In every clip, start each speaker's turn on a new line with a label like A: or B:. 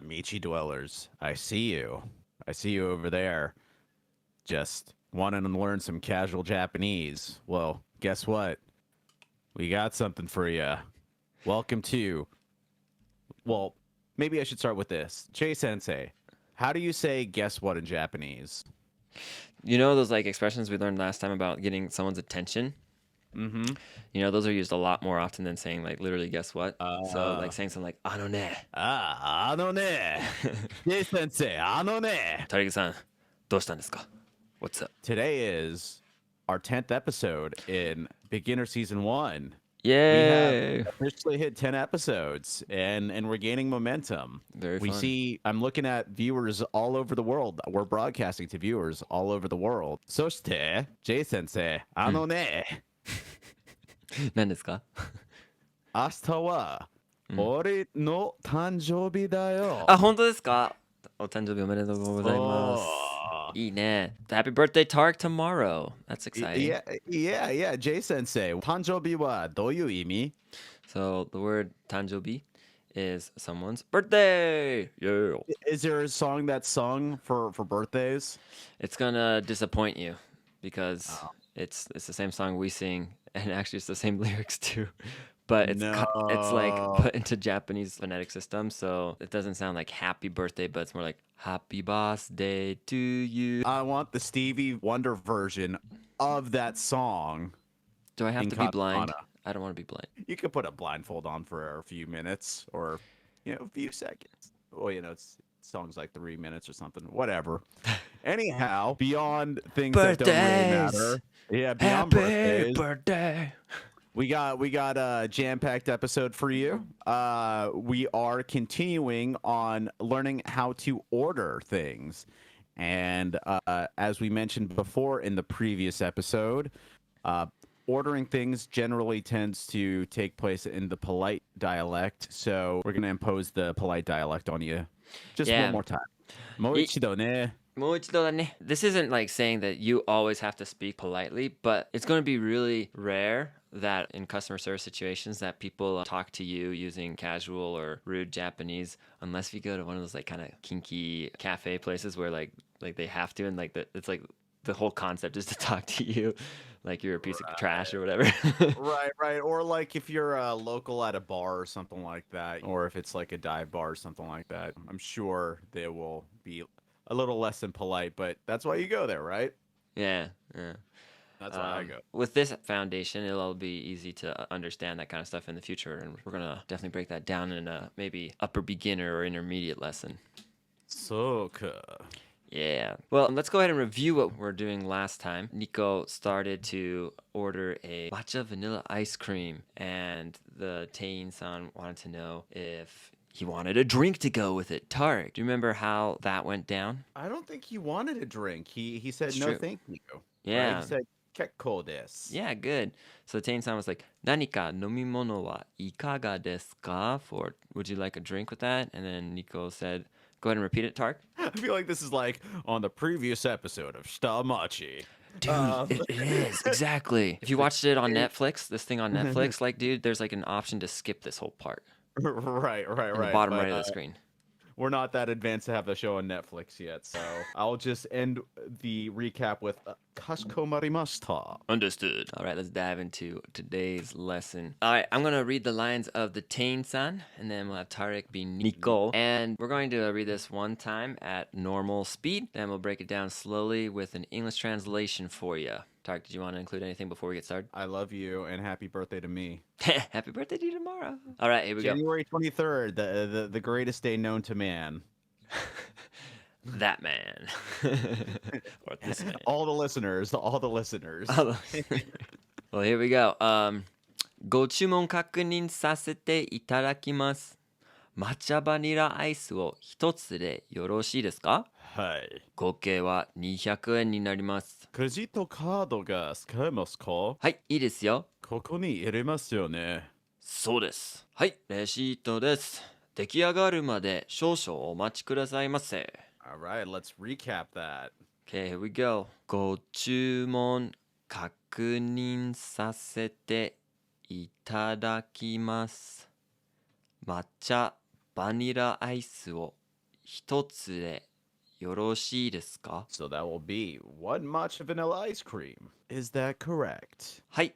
A: Michi dwellers, I see you. I see you over there. Just wanting to learn some casual Japanese. Well, guess what? We got something for you. Welcome to. Well, maybe I should start with this. Jay Sensei, how do you say guess what in Japanese?
B: You know those like expressions we learned last time about getting someone's attention?
A: Mm-hmm.
B: You know, those are used a lot more often than saying like literally guess what. So
A: Uh,
B: like saying something like ano ne.
A: ね. Jay Sensei, ね.
B: Tarik-san, どうしたんですか? What's up?
A: Today is our 10th episode in Beginner Season 1.
B: Yay!
A: We have officially hit 10 episodes, and we're gaining momentum.
B: Very
A: we
B: fun.
A: see, I'm looking at viewers all over the world. We're broadcasting to viewers all over the world. そして、Jay Sensei, ね.
B: 何ですか?
A: 明日は、俺の誕生日だよ。
B: あ、本当ですか? お誕生日おめでとうございます。いいね. Happy birthday, Tarik, tomorrow. That's exciting.
A: Yeah. Jay Sensei, 誕生日はどういう意味?
B: So the word 誕生日 is someone's birthday. Yeah.
A: Is there a song that's sung for birthdays?
B: It's gonna disappoint you because it's the same song we sing, and actually it's the same lyrics too. But it's like put into Japanese phonetic system, so it doesn't sound like happy birthday, but it's more like happy birthday to you.
A: I want the Stevie Wonder version of that song.
B: Do I have to be blind? I don't want to be blind.
A: You could put a blindfold on for a few minutes or, a few seconds. Well, it's songs like 3 minutes or something. Whatever. Anyhow, beyond things that don't really matter. Yeah, beyond
B: happy birthday.
A: We got a jam-packed episode for you. We are continuing on learning how to order things. And as we mentioned before in the previous episode, ordering things generally tends to take place in the polite dialect. So we're going to impose the polite dialect on you just one more time. もう一度ね.
B: もう一度だね. This isn't like saying that you always have to speak politely, but it's going to be really rare that in customer service situations that people talk to you using casual or rude Japanese, unless you go to one of those like kind of kinky cafe places where like they have to, and like it's like the whole concept is to talk to you like you're a piece of trash or whatever.
A: Right. Or like if you're a local at a bar or something like that, or if it's like a dive bar or something like that, I'm sure they will be a little less than polite, but that's why you go there, right?
B: Yeah.
A: That's why I go.
B: With this foundation, it'll be easy to understand that kind of stuff in the future, and we're going to definitely break that down in a maybe upper beginner or intermediate lesson.
A: So
B: Yeah. Well, let's go ahead and review what we're doing last time. Niko started to order a matcha vanilla ice cream, and the Tein-san wanted to know if he wanted a drink to go with it. Tarik, do you remember how that went down?
A: I don't think he wanted a drink. He said
B: That's
A: no,
B: true.
A: thank you.
B: Yeah.
A: Right? He said kekko desu.
B: Yeah, good. So Tein-san was like, Nanika nomimono wa ikaga desu ka? For would you like a drink with that? And then Niko said, go ahead and repeat it, Tarik.
A: I feel like this is like on the previous episode of Shitamachi.
B: Dude, it is, exactly. If you watched it on Netflix, this thing on Netflix, like, dude, there's like an option to skip this whole part.
A: Right.
B: In the bottom right of the screen.
A: We're not that advanced to have the show on Netflix yet, so I'll just end the recap with Kashikomarimashita.
B: Understood. All right, let's dive into today's lesson. All right, I'm going to read the lines of the Tein-san, and then we'll have Tarik be Niko. And we're going to read this one time at normal speed, then we'll break it down slowly with an English translation for you. Tarik, did you want to include anything before we get started?
A: I love you, and happy birthday to me.
B: Happy birthday to you tomorrow. All right, here we go.
A: January 23rd, the greatest day known to man.
B: That man. Or this man.
A: All the listeners.
B: Well, here we go. ご注文確認させていただきます。抹茶バニラアイスを一つでよろしいですか?
A: はい。
B: 合計は200円になります。
A: クレジットカードが使えますか?
B: はい、いいですよ。
A: ここに入れますよね。
B: そうです。はい、レシートです。出来上がるまで少々お待ちくださいませ。
A: All right, let's recap that.
B: Okay, here we go. ご注文確認させていただきます。抹茶バニラアイスを一つでよろしいですか?
A: So that will be one matcha vanilla ice cream. Is that correct?
B: はい。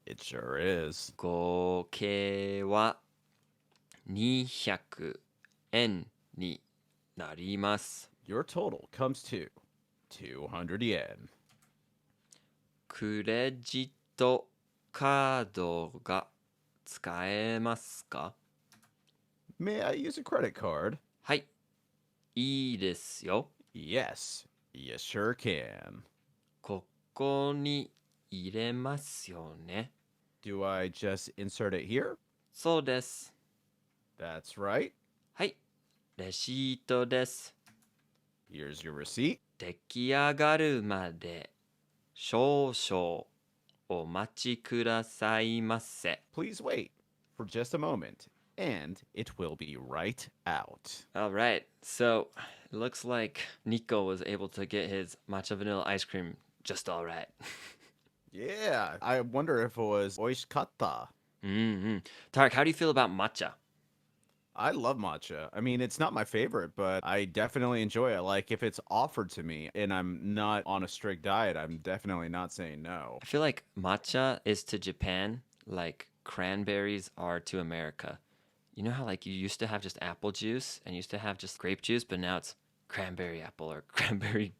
A: It sure is.
B: 合計は200円になります。
A: Your total comes to 200 yen.
B: クレジットカードが使えますか?
A: May I use a credit card?
B: はい。いいですよ。
A: Yes, you sure can.
B: ここに入れますよね。
A: Do I just insert it here?
B: そうです。
A: That's right.
B: はい。レシートです。
A: Here's your receipt.
B: 出来上がるまで少々お待ちくださいませ。
A: Please wait for just a moment, and it will be right out.
B: All right, so it looks like Niko was able to get his matcha vanilla ice cream just all right.
A: Yeah, I wonder if it was oishikatta.
B: Tarik, how do you feel about matcha?
A: I love matcha. I mean, it's not my favorite, but I definitely enjoy it. Like, if it's offered to me and I'm not on a strict diet, I'm definitely not saying no.
B: I feel like matcha is to Japan like cranberries are to America. You know how like you used to have just apple juice and used to have just grape juice, but now it's cranberry apple or cranberry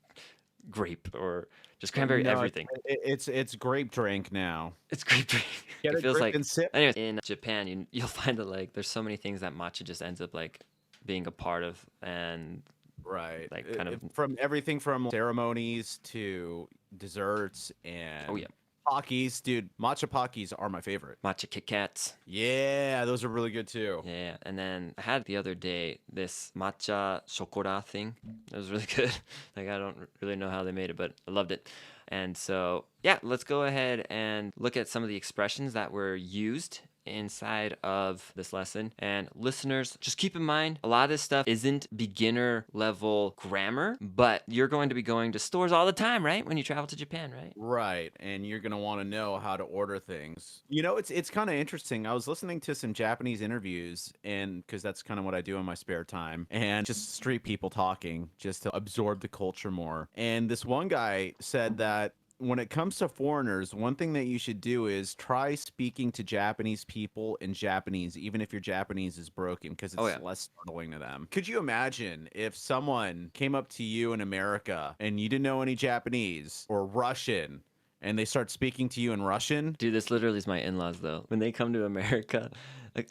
B: grape or just cranberry
A: No,
B: everything.
A: It's grape drink now.
B: It's grape drink.
A: Get
B: It
A: a
B: feels
A: drip
B: like.
A: and sip.
B: Anyways, in Japan, you'll find that like there's so many things that matcha just ends up like being a part of, and
A: Right.
B: like kind of
A: from everything from ceremonies to desserts and
B: oh yeah,
A: Pockies. Dude, matcha Pockies are my favorite.
B: matcha Kit Kats.
A: Yeah, those are really good too.
B: Yeah, and then I had the other day this matcha chocolat thing. It was really good. Like I don't really know how they made it, but I loved it. And so, yeah, let's go ahead and look at some of the expressions that were used inside of this lesson. And listeners, just keep in mind, a lot of this stuff isn't beginner level grammar, but you're going to be going to stores all the time, right? When you travel to Japan, right?
A: Right, and you're gonna want to know how to order things. You know, it's kind of interesting. I was listening to some Japanese interviews, and because that's kind of what I do in my spare time, and just street people talking, just to absorb the culture more. And this one guy said that when it comes to foreigners, one thing that you should do is try speaking to Japanese people in Japanese, even if your Japanese is broken, because it's
B: Oh, yeah.
A: less startling to them. Could you imagine if someone came up to you in America and you didn't know any Japanese or Russian and they start speaking to you in Russian?
B: Dude, this literally is my in-laws though. When they come to America, like,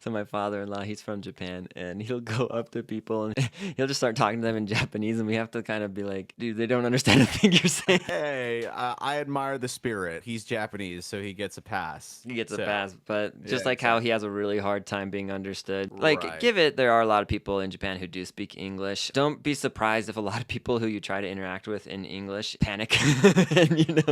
B: so my father-in-law, he's from Japan, and he'll go up to people and he'll just start talking to them in Japanese, and we have to kind of be like, dude, they don't understand a thing you're saying.
A: Hey, I admire the spirit. He's Japanese, so he gets a pass.
B: He gets a
A: So,
B: pass, but just
A: yeah,
B: like how he has a really hard time being understood. Like,
A: Right.
B: there are a lot of people in Japan who do speak English. Don't be surprised if a lot of people who you try to interact with in English panic and,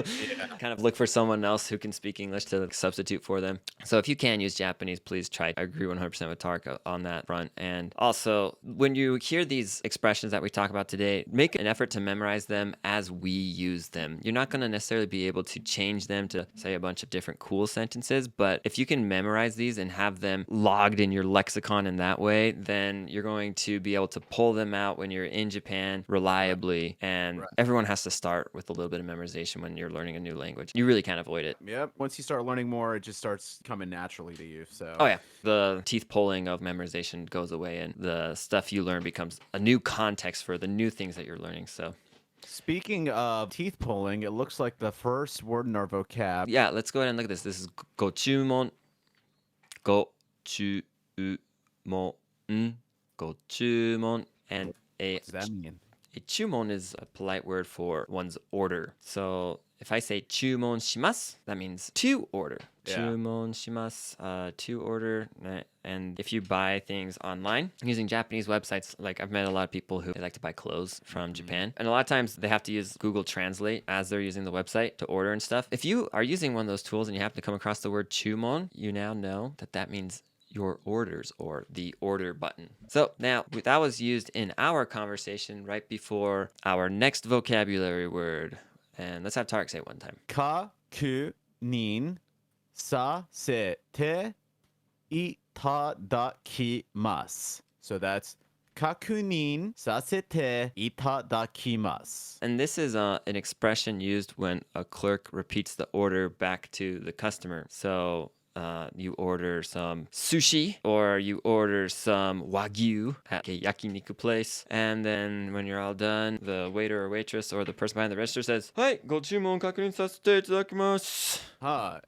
B: kind of look for someone else who can speak English to like, substitute for them. So if you can use Japanese, please try. I agree 100% with Tarik on that front. And also, when you hear these expressions that we talk about today, make an effort to memorize them as we use them. You're not going to necessarily be able to change them to say a bunch of different cool sentences, but if you can memorize these and have them logged in your lexicon in that way, then you're going to be able to pull them out when you're in Japan reliably. And
A: Right.
B: everyone has to start with a little bit of memorization when you're learning a new language. You really can't avoid it.
A: Yep. Once you start learning more, it just starts coming naturally to you. So.
B: Oh yeah, the teeth pulling of memorization goes away, and the stuff you learn becomes a new context for the new things that you're learning. So
A: Speaking of teeth pulling, it looks like the first word in our vocab.
B: yeah, let's go ahead and look at this. This is gochumon, gochumon, and
A: What does that mean?
B: a chumon is a polite word for one's order. So if I say chumon shimasu, that means to order.
A: Yeah.
B: Chumon shimasu, to order. And if you buy things online using Japanese websites, like I've met a lot of people who they like to buy clothes from Japan. And a lot of times they have to use Google Translate as they're using the website to order and stuff. If you are using one of those tools and you happen to come across the word chumon, you now know that that means your orders or the order button. So now that was used in our conversation right before our next vocabulary word. And let's have Tarik say it one time.
A: Ka ku nin sa se te itadakimasu. So that's kakunin sasete itadakimasu.
B: And this is an expression used when a clerk repeats the order back to the customer. So you order some sushi or you order some wagyu at a yakiniku place. And then when you're all done, the waiter or waitress or the person behind the register says, "Hai, gochumon kakunin sasete itadakimasu."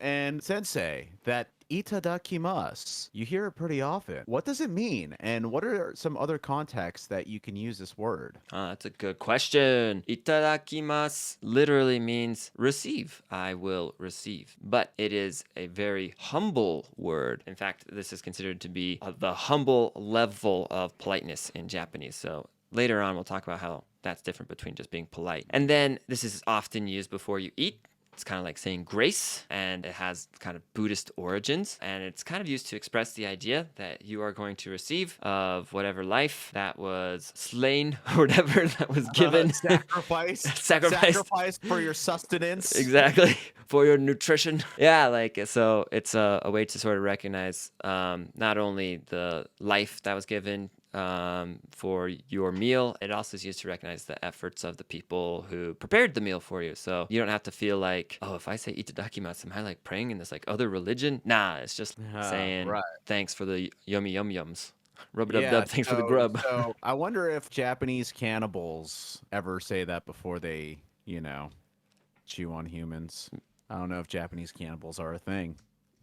A: And sensei, that itadakimasu, you hear it pretty often. What does it mean? And what are some other contexts that you can use this word?
B: That's a good question. Itadakimasu literally means receive. I will receive. But it is a very humble word. In fact, this is considered to be the humble level of politeness in Japanese. So later on, we'll talk about how that's different between just being polite. And then this is often used before you eat. It's kind of like saying grace, and it has kind of Buddhist origins, and it's kind of used to express the idea that you are going to receive of whatever life that was slain or whatever that was given.
A: Sacrifice for your sustenance.
B: Exactly. For your nutrition. Yeah, so it's a way to sort of recognize not only the life that was given for your meal, it also is used to recognize the efforts of the people who prepared the meal for you. So you don't have to feel like, oh, if I say itadakimasu, am I like praying in this like other religion? Nah, it's just saying thanks for the yummy yum yums. Rub it up, thanks for the grub.
A: So I wonder if Japanese cannibals ever say that before they, chew on humans. I don't know if Japanese cannibals are a thing,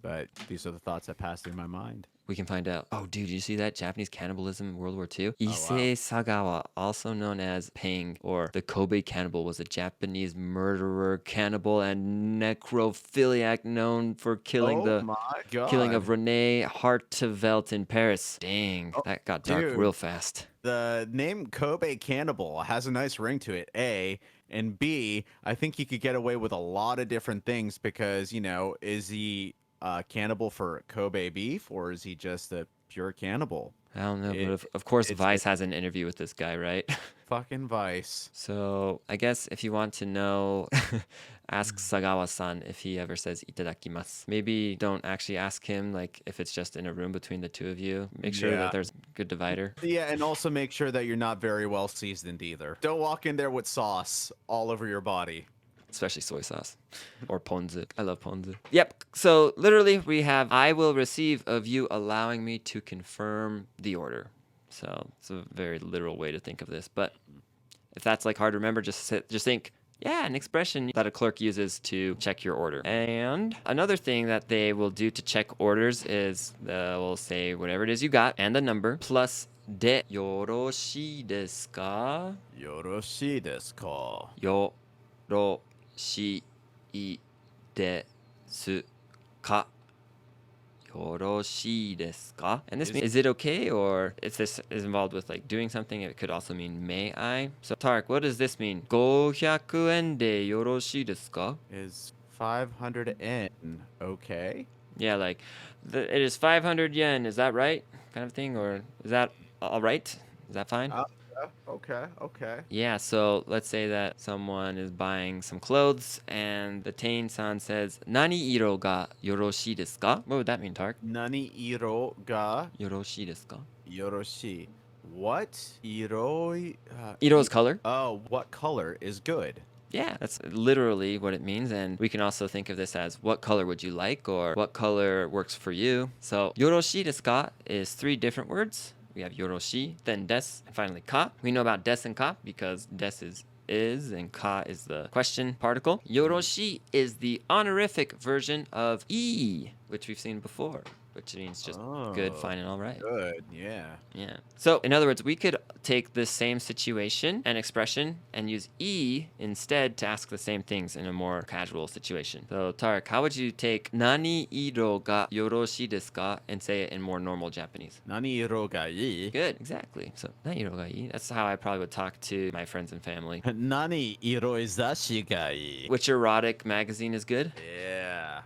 A: but these are the thoughts that pass through my mind.
B: We can find out. Oh, dude, you see that? Japanese cannibalism in World War II? Issei Sagawa, also known as Pang, or the Kobe cannibal, was a Japanese murderer, cannibal, and necrophiliac known for killing killing of Rene Hartevelt in Paris. Dang, that got dark real fast.
A: The name Kobe cannibal has a nice ring to it, A. And B, I think you could get away with a lot of different things because, is he cannibal for Kobe beef, or is he just a pure cannibal?
B: I don't know, but of course Vice has an interview with this guy, right?
A: Fucking Vice.
B: So I guess if you want to know, ask Sagawa-san if he ever says itadakimasu. Maybe don't actually ask him, like if it's just in a room between the two of you. Make sure that there's a good divider.
A: Yeah, and also make sure that you're not very well seasoned either. Don't walk in there with sauce all over your body.
B: Especially soy sauce or ponzu. I love ponzu. Yep. So literally we have, I will receive of you allowing me to confirm the order. So it's a very literal way to think of this. But if that's like hard to remember, just think, an expression that a clerk uses to check your order. And another thing that they will do to check orders is they'll say whatever it is you got and the number plus de yoroshii desu ka?
A: Yoroshii desu ka?
B: Yoroshii desu ka? Yoroshii desu ka? And this means, is it okay? Or if this is involved with like doing something, it could also mean may I? So Tarik, what does this mean? 500 yen de yoroshii desu ka?
A: Is 500 yen okay?
B: Yeah, like it is 500 yen. Is that right? Kind of thing, or is that all right? Is that fine?
A: Okay.
B: Yeah, so let's say that someone is buying some clothes and the Tein-san says, "Nani iro ga yoroshii desu ka?" What would that mean, Tarik?
A: Nani iro ga
B: Yoroshii desu ka?
A: yoroshii. What? Iro?
B: Iro is color.
A: Oh, what color is good?
B: Yeah, that's literally what it means. And we can also think of this as what color would you like or what color works for you. So yoroshii desu ka is 3 different words. We have yoroshii, then des, and finally ka. We know about des and ka because des is and ka is the question particle. Yoroshii is the honorific version of e, which we've seen before, which means just good, fine, and all right.
A: Good, yeah.
B: Yeah. So, in other words, we could take this same situation and expression and use e instead to ask the same things in a more casual situation. So, Tarik, how would you take nani iro ga yoroshii desu ka and say it in more normal Japanese?
A: Nani iro ga ii?
B: Good, exactly. So, nani iro ga ii? That's how I probably would talk to my friends and family.
A: Nani iro izashi ga ii?
B: Which erotic magazine is good?
A: Yeah.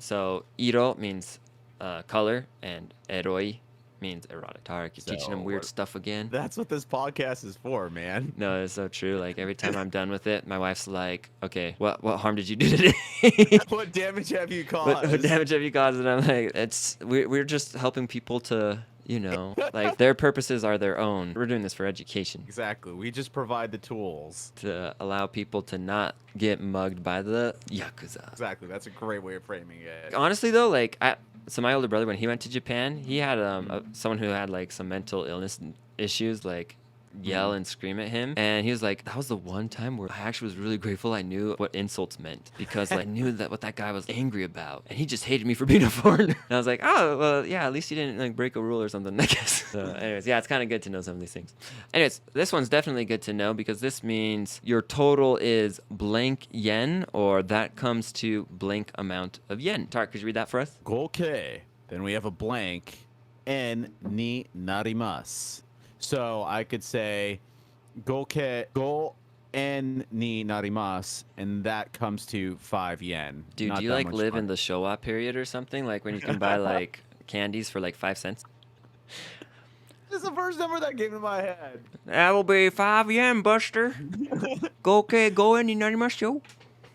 A: So,
B: iro means color, and eroi means erotic. Tarik, you're teaching them weird stuff again.
A: That's what this podcast is for, man.
B: No, it's so true. Like every time I'm done with it, my wife's like, "Okay, what harm did you do today?
A: What damage have you caused?
B: What damage have you caused?" And I'm like, we're just helping people to You know, like their purposes are their own. We're doing this for education
A: Exactly. We just provide the tools.
B: to allow people to not get mugged by the Yakuza.
A: Exactly. That's a great way of framing it.
B: Honestly, though, like, so my older brother, when he went to Japan, he had someone who had like some mental illness issues, like yell and scream at him, and he was like, that was the one time where I actually was really grateful I knew what insults meant, because like, I knew that what that guy was angry about, and he just hated me for being a foreigner. And I was like, oh well, yeah, at least you didn't like break a rule or something, I guess. So anyways, yeah, it's kind of good to know some of these things. Anyways, this one's definitely good to know because this means your total is blank yen, or that comes to blank amount of yen. Tarik, could you read that for us?
A: Goke. Then we have a blank. En ni narimasu. So I could say goke go en ni narimasu, and that comes to 5 yen.
B: Dude,
A: Not
B: do you
A: that
B: like
A: much
B: live
A: fun.
B: in the Showa period or something? Like when you can buy like candies for like 5 cents?
A: This is the first number that came to my head.
B: That will be 5 yen, Buster. Go in narimasu.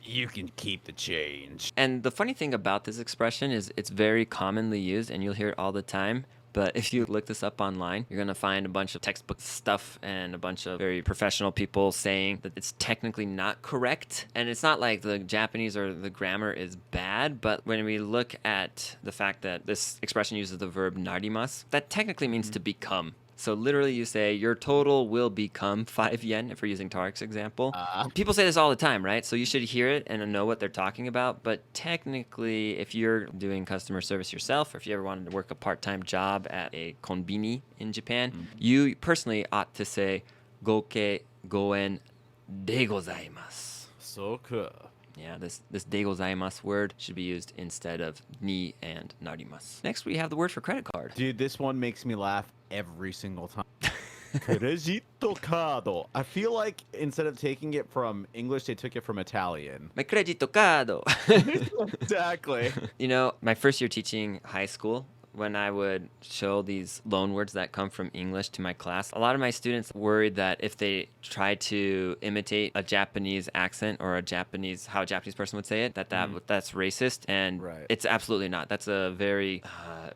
A: You can keep the change.
B: And the funny thing about this expression is it's very commonly used and you'll hear it all the time. But if you look this up online, you're going to find a bunch of textbook stuff and a bunch of very professional people saying that it's technically not correct. And it's not like the Japanese or the grammar is bad, but when we look at the fact that this expression uses the verb narimasu, that technically means to become. So literally you say your total will become 5 yen if we're using Tarik's example. People say this all the time, right? So you should hear it and know what they're talking about. But technically, if you're doing customer service yourself, or if you ever wanted to work a part-time job at a konbini in Japan, you personally ought to say goke goen de gozaimasu.
A: So cool.
B: Yeah, this de gozaimasu word should be used instead of ni and narimasu. Next, we have the word for credit card.
A: Dude, this one makes me laugh every single time. Credito card. I feel like instead of taking it from English, they took it from Italian.
B: My credito card.
A: Exactly.
B: You know, my first year teaching high school, when I would show these loan words that come from English to my class, a lot of my students worried that if they tried to imitate a Japanese accent or how a Japanese person would say it, that's racist. And It's absolutely not. That's a very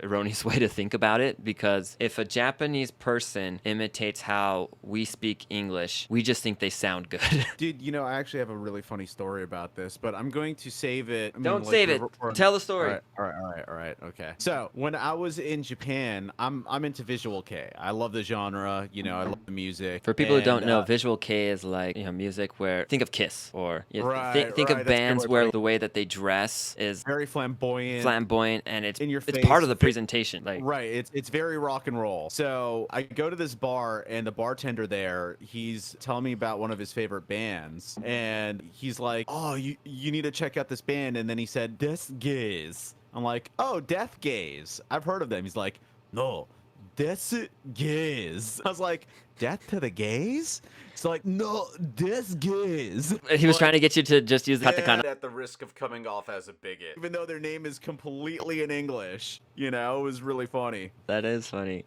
B: erroneous way to think about it, because if a Japanese person imitates how we speak English, we just think they sound good.
A: Dude, you know, I actually have a really funny story about this, but I'm going to save it.
B: Don't save it. Tell the story.
A: All right. Okay. So when I was in Japan, I'm into visual K. I love the genre. You know, I love the music.
B: For people who don't know, visual K is like, you know, music where think of Kiss, or think of bands where the way that they dress is
A: very flamboyant,
B: and it's
A: in your face.
B: It's part of the presentation. Like
A: it's very rock and roll. So I go to this bar, and the bartender there, he's telling me about one of his favorite bands, and he's like, "Oh, you need to check out this band." And then he said, "DEAS." I'm like, "Oh, Death Gaze. I've heard of them." He's like, "No, Death Gaze." I was like, "Death to the gaze?" It's like, "No, Death Gaze."
B: He was trying to get you to just use the katakana.
A: At the risk of coming off as a bigot, even though their name is completely in English. You know, it was really funny.
B: That is funny.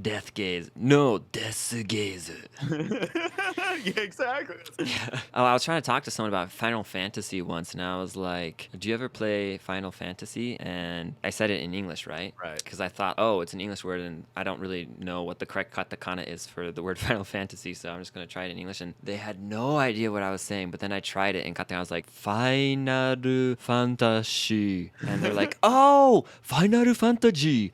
B: Death gaze. No, desu gaze.
A: Yeah, exactly.
B: Yeah. Oh, I was trying to talk to someone about Final Fantasy once, and I was like, do you ever play Final Fantasy? And I said it in English, right?
A: Right.
B: Because I thought, oh, it's an English word, and I don't really know what the correct katakana is for the word Final Fantasy, so I'm just going to try it in English. And they had no idea what I was saying, but then I tried it in katakana. I was like, Final Fantasy. And they're like, oh, Final Fantasy.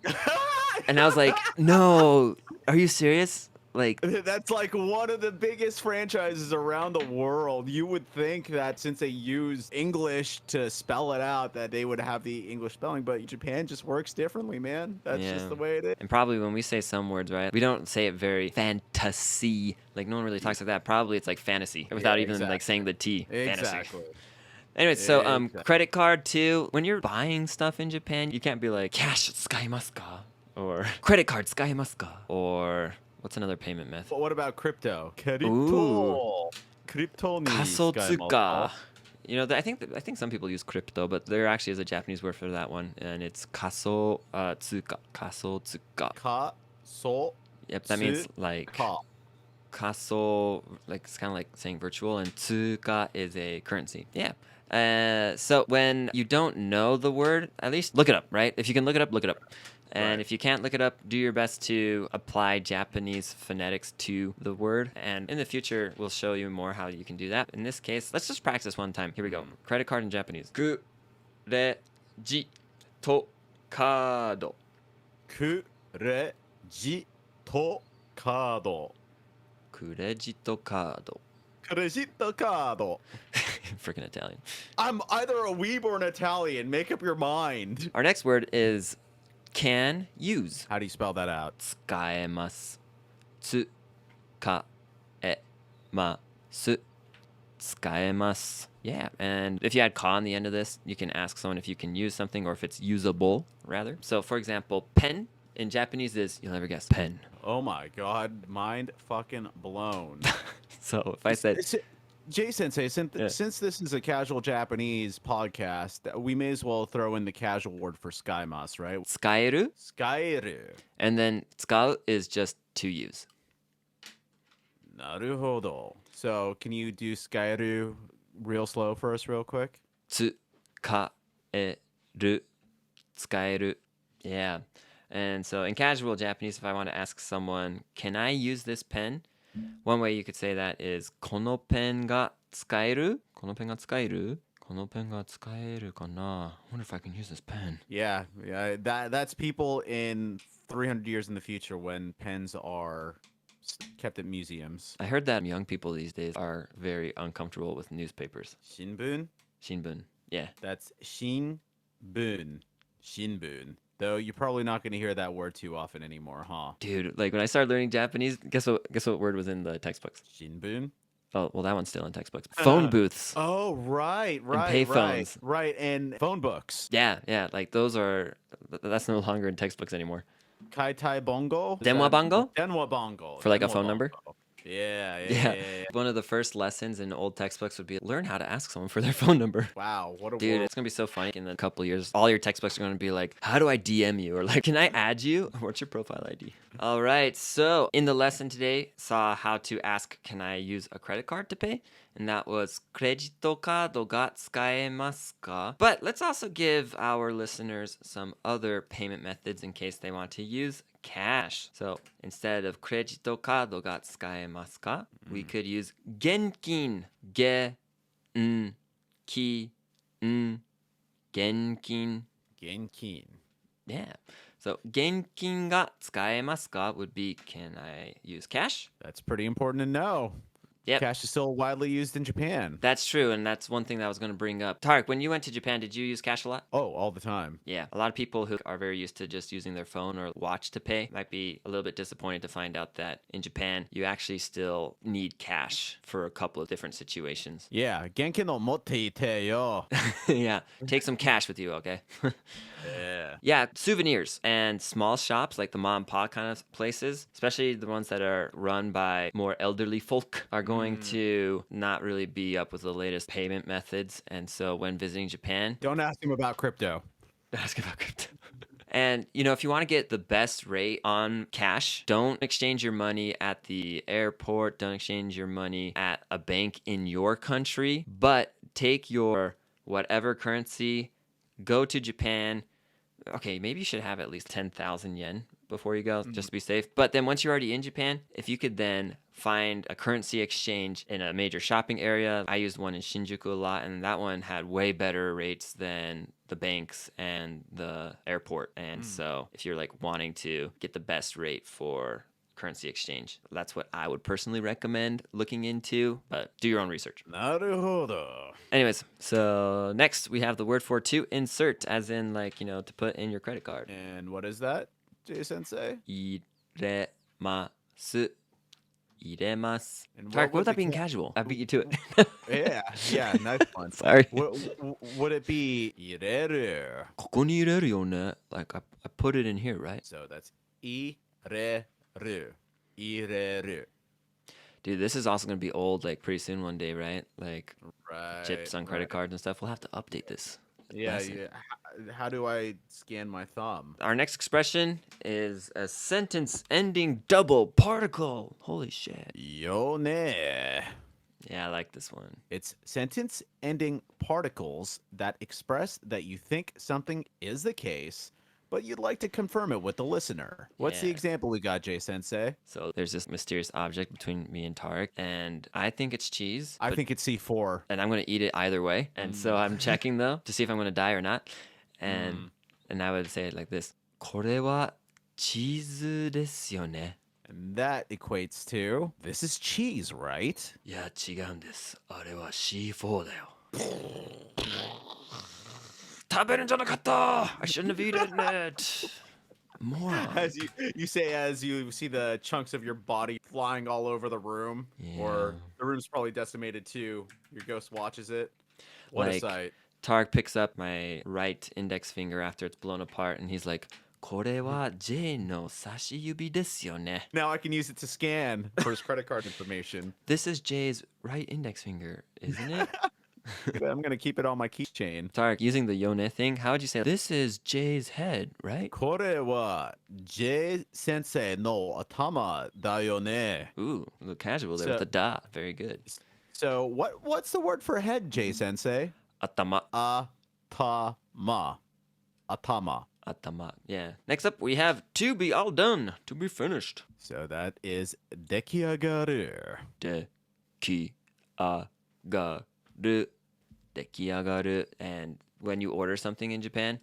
B: And I was like, no, are you serious? Like,
A: that's like one of the biggest franchises around the world. You would think that since they use English to spell it out, that they would have the English spelling, but Japan just works differently, man. That's just the way it is.
B: And probably when we say some words, right, we don't say it very fantasy. Like, no one really talks like that. Probably it's like fantasy without even like saying the T.
A: Exactly.
B: Fantasy. Anyway, so credit card too. When you're buying stuff in Japan, you can't be like, cash tsukaimasu ka? Or credit card tsukaimasu ka? Or what's another payment method?
A: But what about crypto?
B: Ooh.
A: Crypto ni
B: Kasotsuka. You know, I think some people use crypto, but there actually is a Japanese word for that one, and it's kasotsuka. Kasotsuka. Yep, that means like kaso, like it's kind of like saying virtual, and tsuka is a currency. Yeah. So when you don't know the word, at least look it up, right? If you can look it up, look it up. And if you can't look it up, do your best to apply Japanese phonetics to the word. And in the future, we'll show you more how you can do that. In this case, let's just practice one time. Here we go. Credit card in Japanese. Kureji to kado.
A: Kureji to kado.
B: Kureji to kado.
A: Credito card.
B: Freaking Italian.
A: I'm either a weeb or an Italian. Make up your mind.
B: Our next word is can use.
A: How do you spell that out?
B: 使えます。使えます。使えます. Yeah, and if you add ka on the end of this, you can ask someone if you can use something or if it's usable, rather. So, for example, pen in Japanese is, you'll never guess, pen.
A: Oh my god, mind fucking blown.
B: So if I said...
A: Jay Sensei, since this is a casual Japanese podcast, we may as well throw in the casual word for skaimasu, right?
B: 使える?
A: Skaeru.
B: And then 使う is just to use.
A: Naruhodo. So can you do skaeru real slow for us real quick?
B: 使える. 使える. Yeah. And so in casual Japanese, if I want to ask someone, can I use this pen? One way you could say that is, このペンが使える? このペンが使える? このペンが使えるかな? I wonder if I can use this pen.
A: Yeah, that's people in 300 years in the future when pens are kept at museums.
B: I heard that young people these days are very uncomfortable with newspapers.
A: Shinbun?
B: Shinbun. Yeah.
A: That's shinbun. Shinbun. Though you're probably not going to hear that word too often anymore, huh?
B: Dude, like when I started learning Japanese, guess what word was in the textbooks?
A: Shinbun?
B: Oh, well, that one's still in textbooks. Phone booths.
A: Oh, right.
B: And payphones.
A: Right, and phone books.
B: Yeah, like those are, that's no longer in textbooks anymore.
A: Kaitai bongo?
B: Denwa bongo?
A: Denwa bongo.
B: For like a
A: Denwa
B: phone number?
A: bongo. Yeah.
B: One of the first lessons in old textbooks would be learn how to ask someone for their phone number.
A: Wow, what a
B: Dude,
A: world.
B: it's going to be so funny in a couple of years. All your textbooks are going to be like, how do I DM you? Or like, can I add you? What's your profile ID? All right. So in the lesson today, saw how to ask, can I use a credit card to pay? And that was クレジットカードが使えますか? But let's also give our listeners some other payment methods in case they want to use cash. So instead of クレジットカードが使えますか? We could use 現金、現金、現金.
A: Genkin.
B: Yeah. So 現金が使えますか would be, can I use cash?
A: That's pretty important to know.
B: Yep.
A: Cash is still widely used in Japan.
B: That's true, and that's one thing that I was going to bring up. Tarik, when you went to Japan, did you use cash a lot?
A: Oh, all the time.
B: Yeah, a lot of people who are very used to just using their phone or watch to pay might be a little bit disappointed to find out that in Japan, you actually still need cash for a couple of different situations.
A: Yeah, genkin no motte ite yo.
B: Yeah, take some cash with you, okay? Yeah, souvenirs and small shops like the mom and pop kind of places, especially the ones that are run by more elderly folk, are going to not really be up with the latest payment methods. And so when visiting Japan,
A: Don't ask him about crypto.
B: ask about crypto. And, you know, if you want to get the best rate on cash, don't exchange your money at the airport. Don't exchange your money at a bank in your country, but take your whatever currency, go to Japan. Okay, maybe you should have at least 10,000 yen before you go, just to be safe. But then once you're already in Japan, if you could then find a currency exchange in a major shopping area. I used one in Shinjuku a lot, and that one had way better rates than the banks and the airport. And so if you're like wanting to get the best rate for currency exchange, that's what I would personally recommend looking into, but do your own research.
A: Naruhodo.
B: Anyways, so next we have the word for to insert, as in like, you know, to put in your credit card.
A: And what is that, Jay-sensei?
B: 入れます. 入れます.
A: And
B: Tarik, what would
A: was
B: that
A: the
B: be in casual? I beat you to it.
A: Yeah, nice one.
B: Sorry.
A: Would it be ireru?
B: ここに入れるよね. Like I put it in here, right?
A: So that's ireru. Ireru.
B: Dude, this is also going to be old like pretty soon one day, right? Like
A: Right.
B: chips on credit cards and stuff. We'll have to update this.
A: Yeah,
B: lesson.
A: yeah. How do I scan my thumb?
B: Our next expression is a sentence ending double particle. Holy shit.
A: Yone.
B: Yeah, I like this one.
A: It's sentence ending particles that express that you think something is the case, but you'd like to confirm it with the listener. What's the
B: Yeah.
A: example we got, Jay Sensei?
B: So there's this mysterious object between me and Tarik, and I think it's cheese.
A: I think it's C4.
B: And I'm going to eat it either way. And so I'm checking, though, to see if I'm going to die or not. And I would say it like this. これはチーズですよね.
A: And that equates to, this is cheese, right?
B: いや、違うんです。あれは C4 だよ。食べるんじゃなかった I shouldn't have eaten it. Moron.
A: As you say, as you see the chunks of your body flying all over the room, or the room's probably decimated too. Your ghost watches it. What a sight.
B: Tarik picks up my right index finger after it's blown apart, and he's like, これは J の差し指ですよね.
A: Now I can use it to scan for his credit card information.
B: This is Jay's right index finger, isn't it?
A: I'm going to keep it on my keychain.
B: Tarik, using the yone thing, how would you say, this is Jay's head, right?
A: これは Jay Sensei no atama da yo ne.
B: Ooh, a little casual there with the da. Very good.
A: So what's the word for head, Jay Sensei?
B: Atama.
A: Atama. Atama.
B: Atama. Yeah. Next up, we have to be all done, to be finished.
A: So that is dekiagaru.
B: Dekiagaru. Dekiagaru. And when you order something in Japan,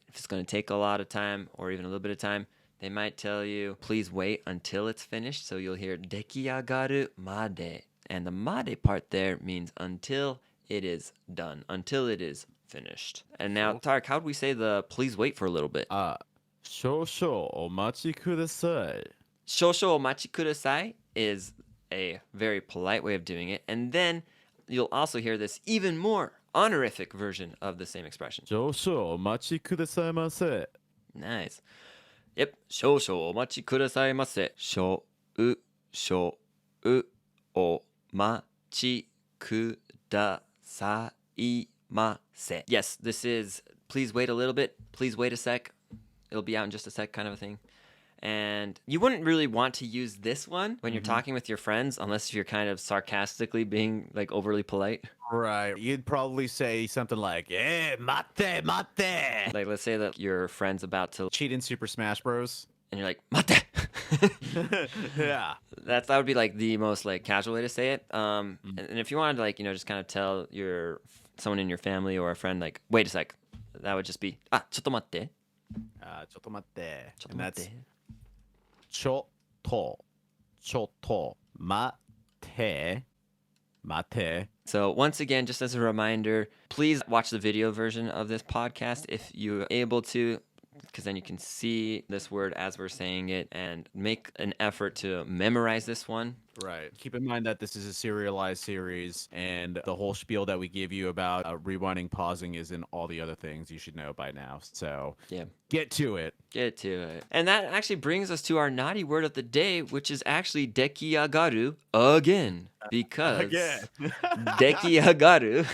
B: if it's going to take a lot of time or even a little bit of time, they might tell you, please wait until it's finished. So you'll hear dekiagaru made. And the made part there means until it is done, until it is finished. And now, Tarik, how would we say the please wait for a little bit?
A: 少々お待ちください.
B: Shosho omachi kudasai is a very polite way of doing it. And then you'll also hear this even more honorific version of the same expression.
A: 少々お待ちくださいませ.
B: Nice. Yep. Shosho omachi kudasai mase. Shou o machi kudasai mase. Yes, this is please wait a little bit. Please wait a sec. It'll be out in just a sec kind of a thing. And you wouldn't really want to use this one when you're talking with your friends unless you're kind of sarcastically being like overly polite.
A: Right. You'd probably say something like, mate, mate.
B: Like let's say that your friend's about to
A: Cheat in Super Smash Bros.
B: and you're like, mate.
A: Yeah.
B: That would be like the most like casual way to say it. And if you wanted to like, just kind of tell someone in your family or a friend like, wait a sec, that would just be, ちょっと待って.
A: ちょっと待って. And
B: ちょっと待って.
A: that's ちょっと待て.
B: So once again, just as a reminder, please watch the video version of this podcast if you're able to, because then you can see this word as we're saying it and make an effort to memorize this one.
A: Right. Keep in mind that this is a serialized series, and the whole spiel that we give you about rewinding, pausing is in all the other things you should know by now. So
B: Yeah.
A: get to it.
B: Get to it. And that actually brings us to our naughty word of the day, which is actually dekiagaru again. Because dekiagaru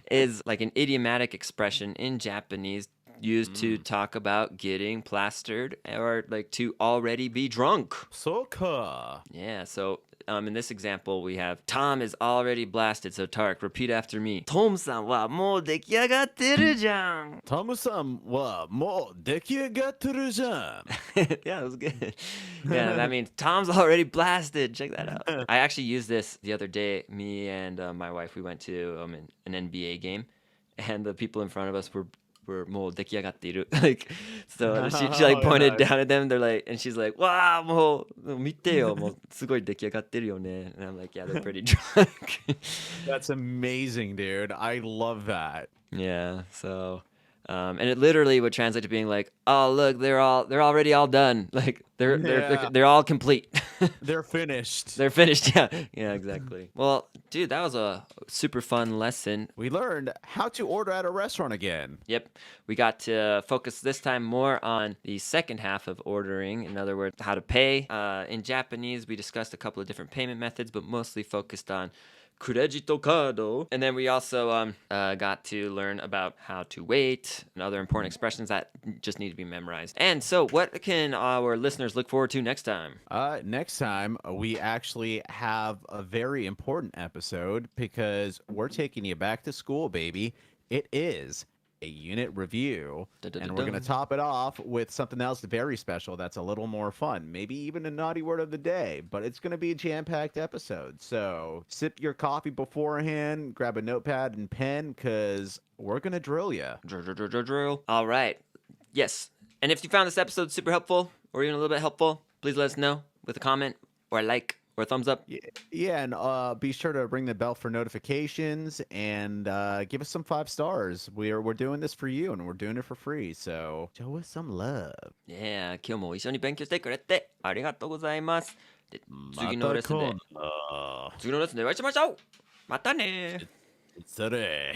B: is like an idiomatic expression in Japanese used to talk about getting plastered or like to already be drunk.
A: Soka.
B: Yeah, so in this example, we have Tom is already blasted. So Tarik, repeat after me. Tom-san wa mou dekiagateru jan.
A: Tom-san wa mou dekiagateru jan.
B: Yeah, that was good. Yeah, that means Tom's already blasted. Check that out. I actually used this the other day. Me and my wife, we went to an NBA game, and the people in front of us were mo dekiagateru. Like, so she like pointed down at them. They're like, and she's like, wow, mo mite yo, mo sugoi dekiagateru yo ne. And I'm like, yeah, they're pretty drunk.
A: That's amazing, dude. I love that.
B: Yeah. So, and it literally would translate to being like, oh look, they're already all done. Like they're all complete.
A: They're finished.
B: They're finished. Yeah. Yeah, exactly. Well, dude, that was a super fun lesson.
A: We learned how to order at a restaurant again.
B: Yep. We got to focus this time more on the second half of ordering. In other words, how to pay. In Japanese, we discussed a couple of different payment methods, but mostly focused on credito card. And then we also got to learn about how to wait and other important expressions that just need to be memorized. And so what can our listeners look forward to next time?
A: Next time, we actually have a very important episode because we're taking you back to school, baby. It is unit review. And we're
B: Da-da-da-da.
A: going to top it off with something else very special that's a little more fun. Maybe even a naughty word of the day, but it's going to be a jam-packed episode. So sip your coffee beforehand, grab a notepad and pen, because we're going to drill you.
B: Drill. All right. Yes. And if you found this episode super helpful or even a little bit helpful, please let us know with a comment or a like or a thumbs up.
A: Yeah, and be sure to ring the bell for notifications and give us some 5 stars. We're doing this for you, and we're doing it for free. So show us some love.
B: Yeah. 今日も一緒に勉強してくれてありがとうございます。で次のレッスンでお会いしましょう。またね。
A: それ。